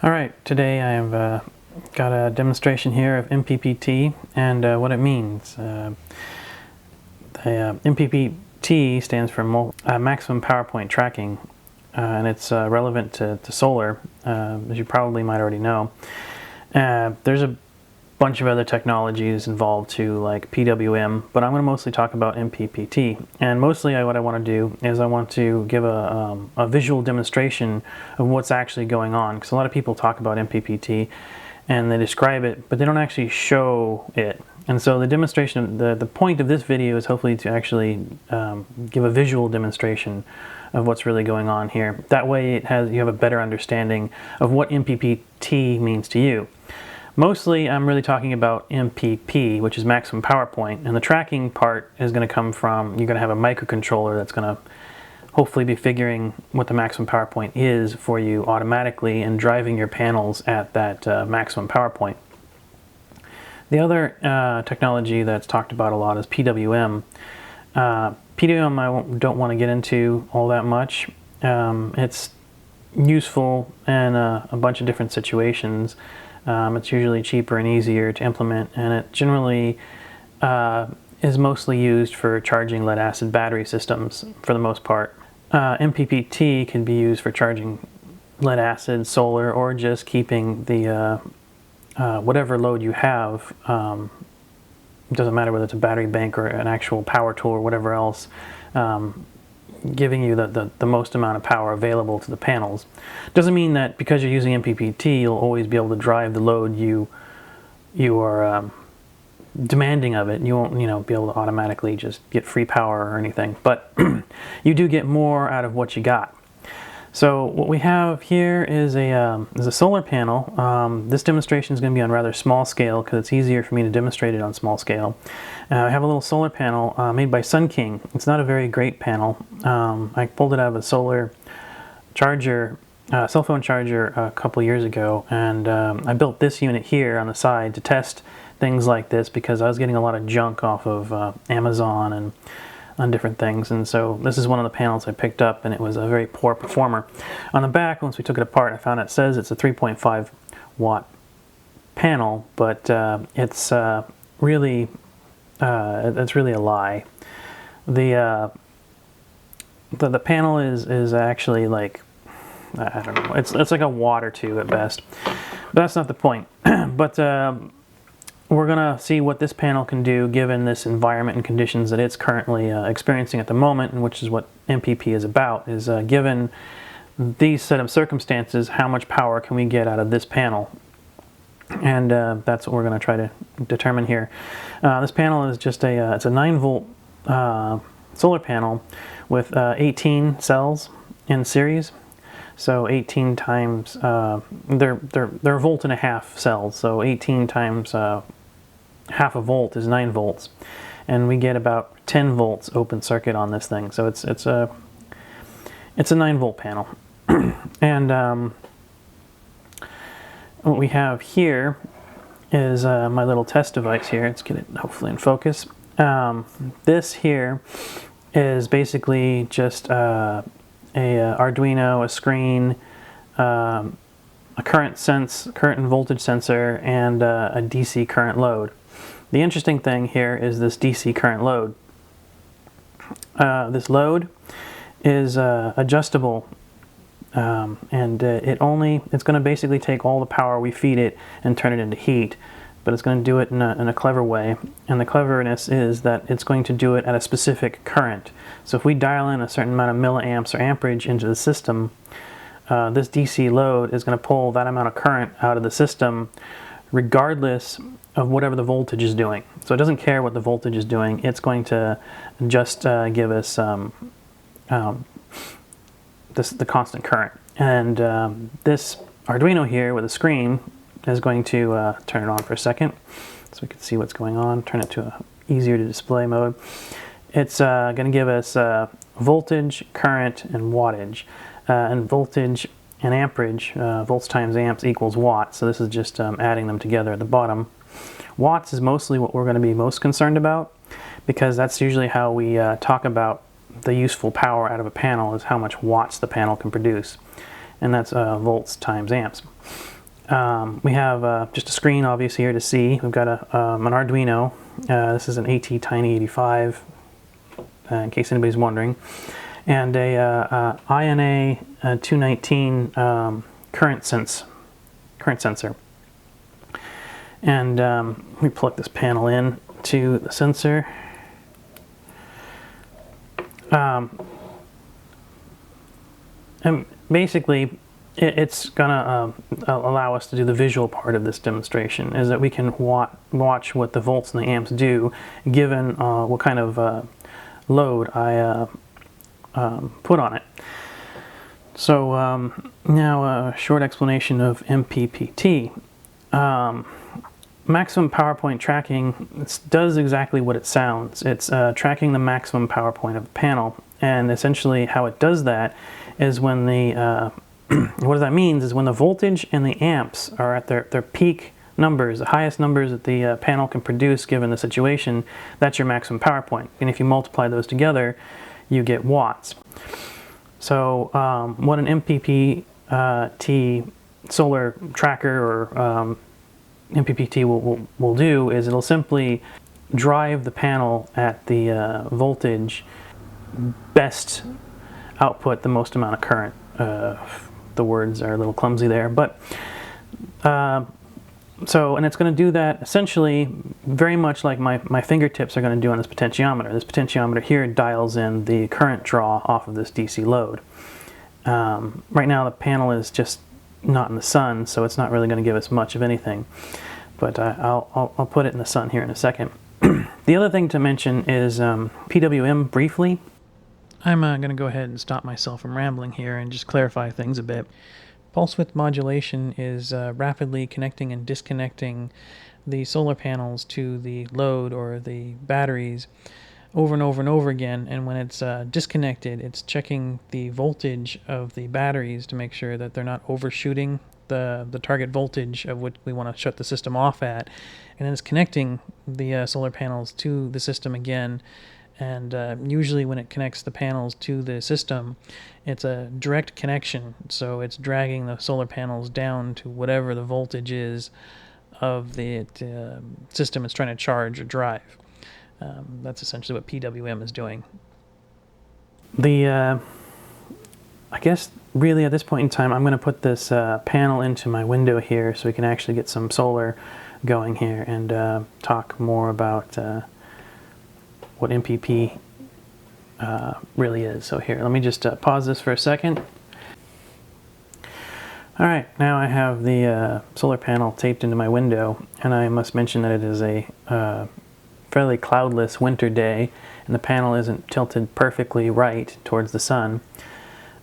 Alright, today I've got a demonstration here of MPPT and what it means. MPPT stands for maximum power point tracking, and it's relevant to solar, as you probably might already know. There's a bunch of other technologies involved too, like PWM, but I'm going to mostly talk about MPPT. And mostly what I want to do is I want to give a visual demonstration of what's actually going on, because a lot of people talk about MPPT and they describe it, but they don't actually show it. And so the demonstration, the point of this video is hopefully to actually give a visual demonstration of what's really going on here. That way you have a better understanding of what MPPT means to you. Mostly I'm really talking about MPP, which is maximum power point, and the tracking part is going to come from, you're going to have a microcontroller that's going to hopefully be figuring what the maximum power point is for you automatically and driving your panels at that maximum power point. The other technology that's talked about a lot is PWM. PWM I don't want to get into all that much. It's useful in a bunch of different situations. It's usually cheaper and easier to implement, and it generally is mostly used for charging lead-acid battery systems for the most part. MPPT can be used for charging lead-acid, solar, or just keeping the whatever load you have. It doesn't matter whether it's a battery bank or an actual power tool or whatever else, giving you the most amount of power available to the panels. Doesn't mean that because you're using MPPT you'll always be able to drive the load you are demanding of it. You won't be able to automatically just get free power or anything, but you do get more out of what you got. So what we have here is a solar panel. This demonstration is going to be on rather small scale because it's easier for me to demonstrate it on small scale. I have a little solar panel made by Sun King. It's not a very great panel. I pulled it out of a solar charger, cell phone charger a couple years ago, and I built this unit here on the side to test things like this because I was getting a lot of junk off of Amazon and on different things, and so this is one of the panels I picked up, and it was a very poor performer. On the back, once we took it apart, I found it says it's a 3.5 watt panel, but it's really a lie. The panel is actually like, I don't know, it's like a watt or two at best, but that's not the point. But we're going to see what this panel can do given this environment and conditions that it's currently experiencing at the moment, and which is what MPP is about, is given these set of circumstances, how much power can we get out of this panel? And that's what we're going to try to determine here. This panel is just it's a 9-volt solar panel with 18 cells in series. So 18 times, they're a volt and a half cells, so 18 times half a volt is 9 volts, and we get about 10 volts open circuit on this thing. So it's a 9-volt panel. And what we have here is my little test device here. Let's get it hopefully in focus. This here is basically just a arduino, a screen, a current and voltage sensor, and a DC current load. The interesting thing here is this DC current load. This load is adjustable, and it's going to basically take all the power we feed it and turn it into heat, but it's going to do it in a clever way. And the cleverness is that it's going to do it at a specific current. So if we dial in a certain amount of milliamps or amperage into the system, this DC load is going to pull that amount of current out of the system regardless of whatever the voltage is doing. So it doesn't care what the voltage is doing. It's going to just give us the constant current. And this Arduino here with a screen is going to turn it on for a second so we can see what's going on. Turn it to a easier to display mode. It's going to give us voltage, current, and wattage. And voltage and amperage, volts times amps equals watts. So this is just adding them together at the bottom. Watts is mostly what we're going to be most concerned about, because that's usually how we talk about the useful power out of a panel, is how much watts the panel can produce. and that's volts times amps. We have just a screen, obviously, here to see. We've got an Arduino. This is an ATTiny 85, in case anybody's wondering, and a INA 219 current sensor. And we plug this panel in to the sensor. And basically, it's gonna allow us to do the visual part of this demonstration, is that we can watch what the volts and the amps do given what kind of load I put on it. So now a short explanation of MPPT. Maximum power point tracking does exactly what it sounds. It's tracking the maximum power point of the panel, and essentially how it does that is when the what that means is when the voltage and the amps are at their peak numbers, the highest numbers that the panel can produce given the situation, that's your maximum power point. And if you multiply those together, you get watts. So what an MPPT solar tracker or MPPT will do is it'll simply drive the panel at the voltage best output the most amount of current. The words are a little clumsy there, but and it's going to do that essentially very much like my fingertips are going to do on this potentiometer. This potentiometer here dials in the current draw off of this DC load. Right now the panel is just not in the sun, so it's not really going to give us much of anything, but I'll put it in the sun here in a second. The other thing to mention is PWM briefly. I'm going to go ahead and stop myself from rambling here and just clarify things a bit. Pulse width modulation is rapidly connecting and disconnecting the solar panels to the load or the batteries over and over and over again, and when it's disconnected, it's checking the voltage of the batteries to make sure that they're not overshooting the target voltage of which we want to shut the system off at, and then it's connecting the solar panels to the system again. And usually when it connects the panels to the system, it's a direct connection, so it's dragging the solar panels down to whatever the voltage is of the system it's trying to charge or drive. That's essentially what PWM is doing. I guess really at this point in time, I'm going to put this panel into my window here so we can actually get some solar going here and talk more about what MPP really is. So here, let me just pause this for a second. Alright, now I have the solar panel taped into my window, and I must mention that it is a fairly cloudless winter day, and the panel isn't tilted perfectly right towards the sun.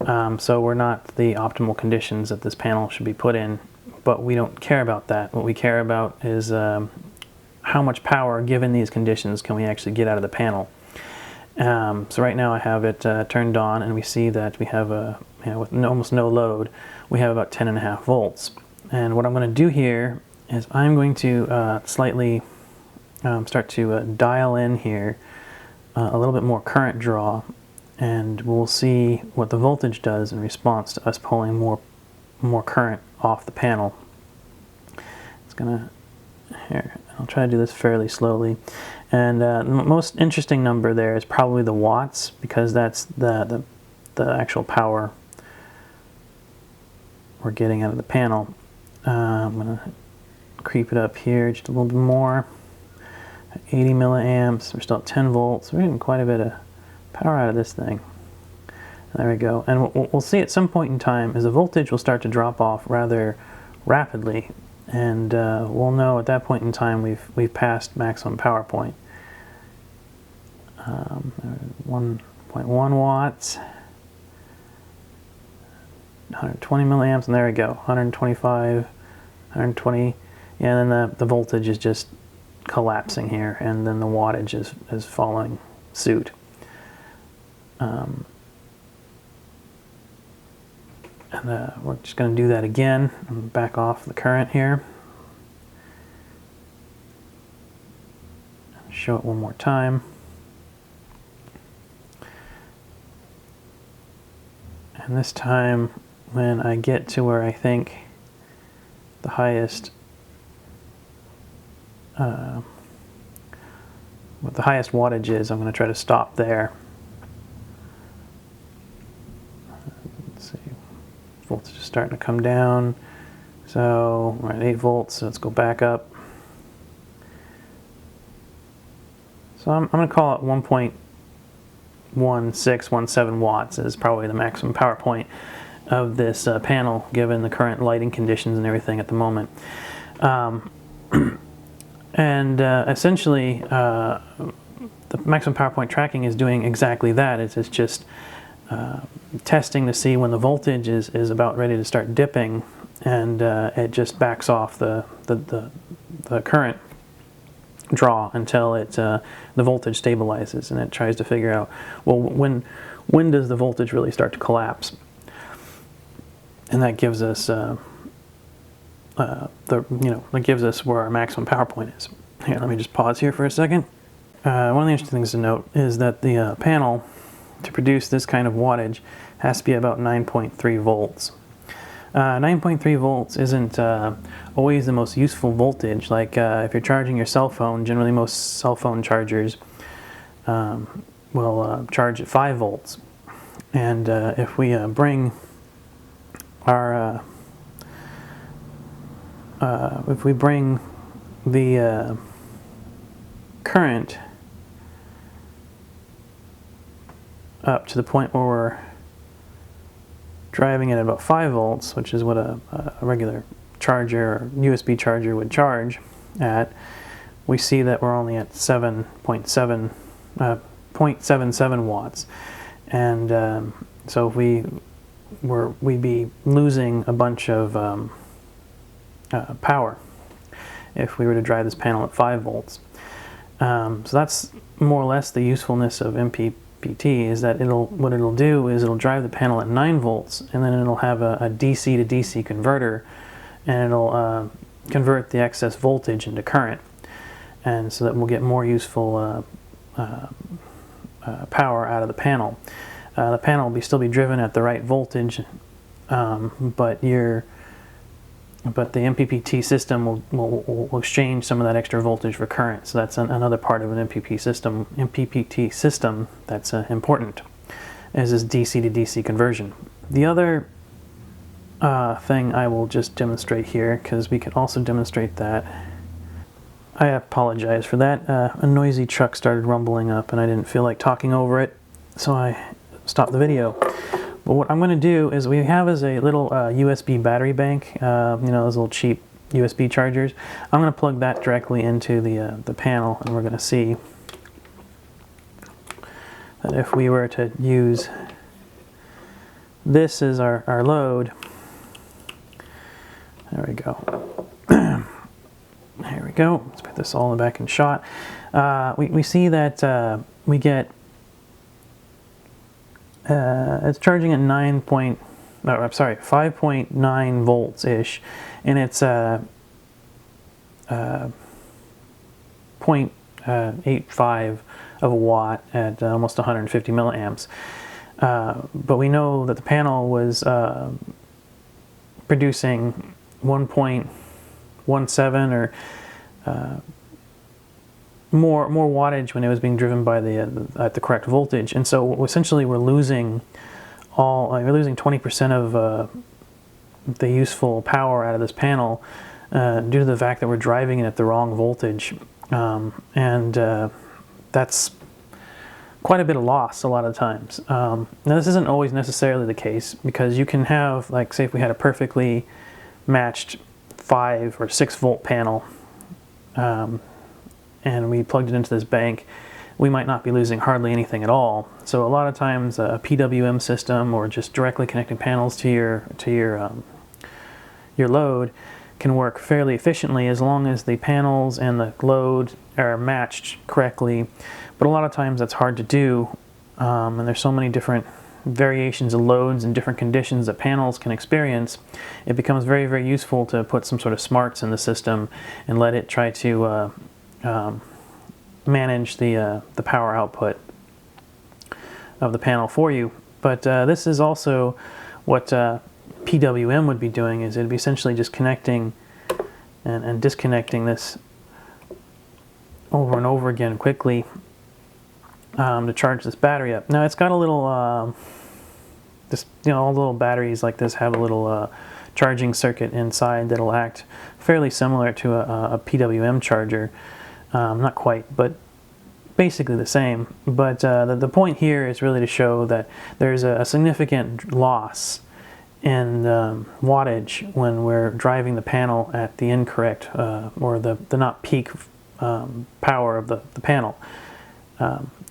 So we're not the optimal conditions that this panel should be put in, but we don't care about that. What we care about is how much power, given these conditions, can we actually get out of the panel. So right now I have it turned on, and we see that we have with almost no load, we have about 10.5 volts. And what I'm going to do here is I'm going to slightly start to dial in here a little bit more current draw, and we'll see what the voltage does in response to us pulling more current off the panel. It's gonna here. I'll try to do this fairly slowly. And the most interesting number there is probably the watts, because that's the actual power we're getting out of the panel. I'm going to creep it up here just a little bit more. 80 milliamps, we're still at 10 volts. We're getting quite a bit of power out of this thing. There we go. And what we'll see at some point in time is the voltage will start to drop off rather rapidly, and we'll know at that point in time we've passed maximum power point. 1.1 watts, 120 milliamps, and there we go. 125, 120, yeah, and then the voltage is just collapsing here, and then the wattage is following suit. And we're just going to do that again and back off the current here. Show it one more time. And this time when I get to where I think the highest what the highest wattage is, I'm going to try to stop there. Let's see, voltage is starting to come down. So we're at 8 volts, so let's go back up. So I'm going to call it 1.1617 watts is probably the maximum power point of this panel, given the current lighting conditions and everything at the moment. Essentially, the maximum power point tracking is doing exactly that. It's just testing to see when the voltage is about ready to start dipping, and it just backs off the current draw until the voltage stabilizes, and it tries to figure out, well, when does the voltage really start to collapse, and that gives us that gives us where our maximum power point is. Here, let me just pause here for a second. One of the interesting things to note is that the panel, to produce this kind of wattage, has to be about 9.3 volts. 9.3 volts isn't always the most useful voltage. Like if you're charging your cell phone, generally most cell phone chargers will charge at 5 volts. And if we bring our the current up to the point where we're driving at about 5 volts, which is what a regular charger or USB charger would charge at, we see that we're only at 0.77 watts. And so if we'd be losing a bunch of power if we were to drive this panel at 5 volts. So that's more or less the usefulness of MPPT, is that what it'll do is it'll drive the panel at 9 volts, and then it'll have a DC to DC converter, and it'll convert the excess voltage into current, and so that we'll get more useful power out of the panel. The panel will still be driven at the right voltage, but the MPPT system will exchange some of that extra voltage for current. So that's another part of an MPPT system that's important, is this DC to DC conversion. The other thing I will just demonstrate here, because we can also demonstrate that. I apologize for that. A noisy truck started rumbling up and I didn't feel like talking over it, so I stopped the video. But what I'm going to do is, we have as a little USB battery bank, those little cheap USB chargers. I'm going to plug that directly into the panel, and we're going to see that if we were to use this as our load, there we go. Here we go. Let's put this all back in shot. We see that we get it's charging at 5.9 volts ish, and it's 0.85 of a watt at almost 150 milliamps. But we know that the panel was producing 1.17 or more wattage when it was being driven by at the correct voltage, and so essentially we're losing 20% of the useful power out of this panel due to the fact that we're driving it at the wrong voltage, and that's quite a bit of loss a lot of times. Now this isn't always necessarily the case, because you can have, like, say if we had a perfectly matched 5 or 6 volt panel, and we plugged it into this bank, we might not be losing hardly anything at all. So a lot of times a PWM system, or just directly connecting panels to your load, can work fairly efficiently as long as the panels and the load are matched correctly. But a lot of times that's hard to do, and there's so many different variations of loads and different conditions that panels can experience. It becomes very, very useful to put some sort of smarts in the system and let it try to manage the power output of the panel for you. But this is also what PWM would be doing is it'd be essentially just connecting and disconnecting this over and over again quickly to charge this battery up. Now it's got a little, all little batteries like this have a little charging circuit inside that'll act fairly similar to a PWM charger. Not quite, but basically the same. But the point here is really to show that there's a significant loss in wattage when we're driving the panel at the incorrect or the not peak power of the panel,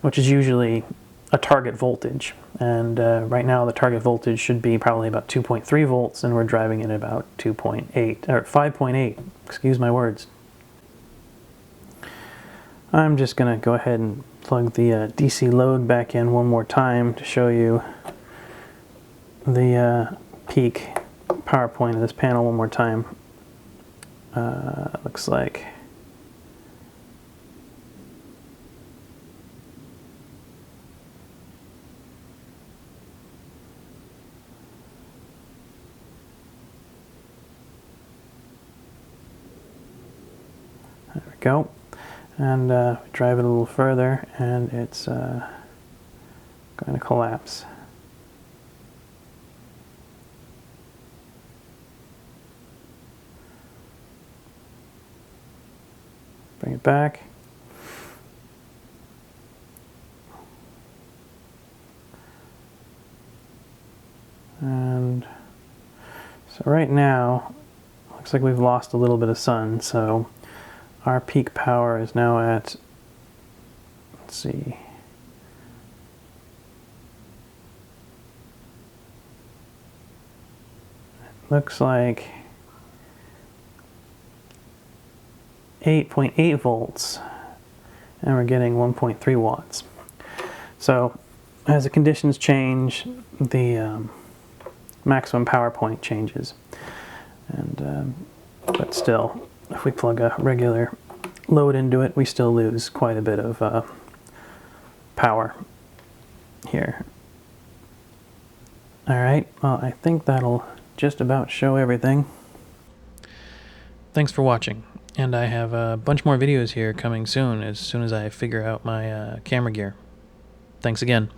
which is usually a target voltage. And right now the target voltage should be probably about 2.3 volts, and we're driving it at about 2.8 or 5.8. Excuse my words. I'm just going to go ahead and plug the DC load back in one more time to show you the peak power point of this panel one more time. Looks like there we go. And drive it a little further, and it's going to collapse. Bring it back. And so right now, looks like we've lost a little bit of sun, so our peak power is now at, let's see, looks like 8.8 volts, and we're getting 1.3 watts. So as the conditions change, the maximum power point changes. And but still, if we plug a regular load into it, we still lose quite a bit of power here. All right, well, I think that'll just about show everything. Thanks for watching, and I have a bunch more videos here coming soon as I figure out my camera gear. Thanks again.